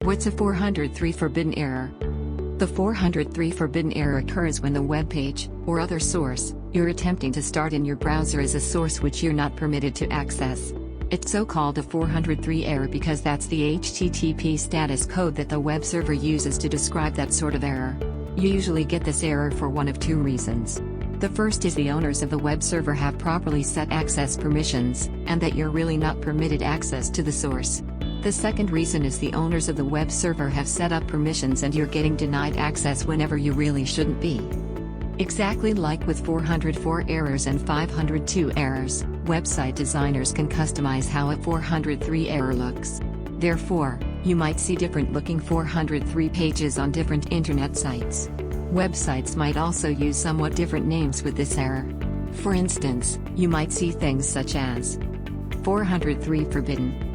What's a 403 forbidden error? The 403 forbidden error occurs when the web page, or other source, you're attempting to start in your browser is a source which you're not permitted to access. It's so-called a 403 error because that's the HTTP status code that the web server uses to describe that sort of error. You usually get this error for one of two reasons. The first is the owners of the web server have properly set access permissions, and that you're really not permitted access to the source. The second reason is the owners of the web server have set up permissions and you're getting denied access whenever you really shouldn't be. Exactly like with 404 errors and 502 errors, website designers can customize how a 403 error looks. Therefore, you might see different looking 403 pages on different internet sites. Websites might also use somewhat different names with this error. For instance, you might see things such as 403 forbidden,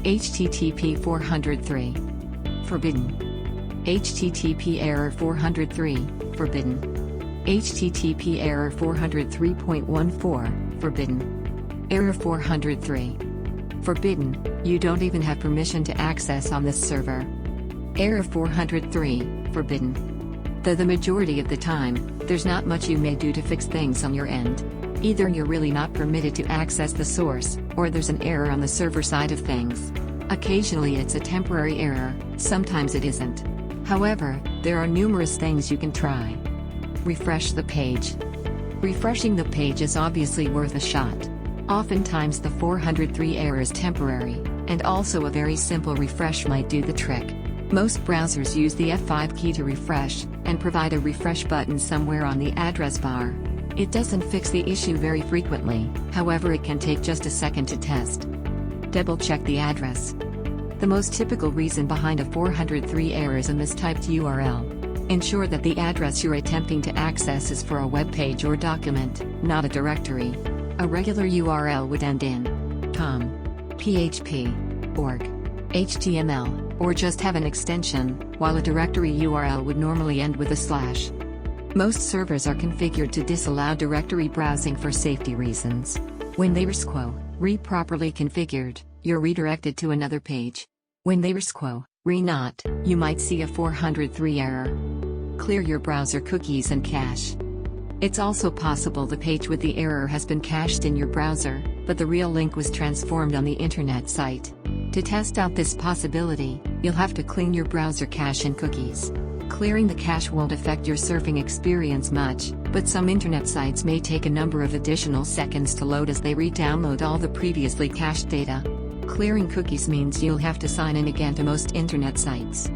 HTTP 403 forbidden, HTTP error 403 forbidden, HTTP error 403.14 forbidden, error 403 forbidden, you don't even have permission to access on this server, error 403 forbidden. Though the majority of the time, there's not much you may do to fix things on your end. Either you're really not permitted to access the source, or there's an error on the server side of things. Occasionally it's a temporary error, sometimes it isn't. However, there are numerous things you can try. Refresh the page. Refreshing the page is obviously worth a shot. Oftentimes the 403 error is temporary, and also a very simple refresh might do the trick. Most browsers use the F5 key to refresh, and provide a refresh button somewhere on the address bar. It doesn't fix the issue very frequently, however it can take just a second to test. Double-check the address. The most typical reason behind a 403 error is a mistyped URL. Ensure that the address you're attempting to access is for a web page or document, not a directory. A regular URL would end in .com, .php, .org, .html, or just have an extension, while a directory URL would normally end with a /. Most servers are configured to disallow directory browsing for safety reasons. When they re properly configured, you're redirected to another page. When they re not, you might see a 403 error. Clear your browser cookies and cache. It's also possible the page with the error has been cached in your browser, but the real link was transformed on the internet site. To test out this possibility, you'll have to clean your browser cache and cookies. Clearing the cache won't affect your surfing experience much, but some internet sites may take a number of additional seconds to load as they re-download all the previously cached data. Clearing cookies means you'll have to sign in again to most internet sites.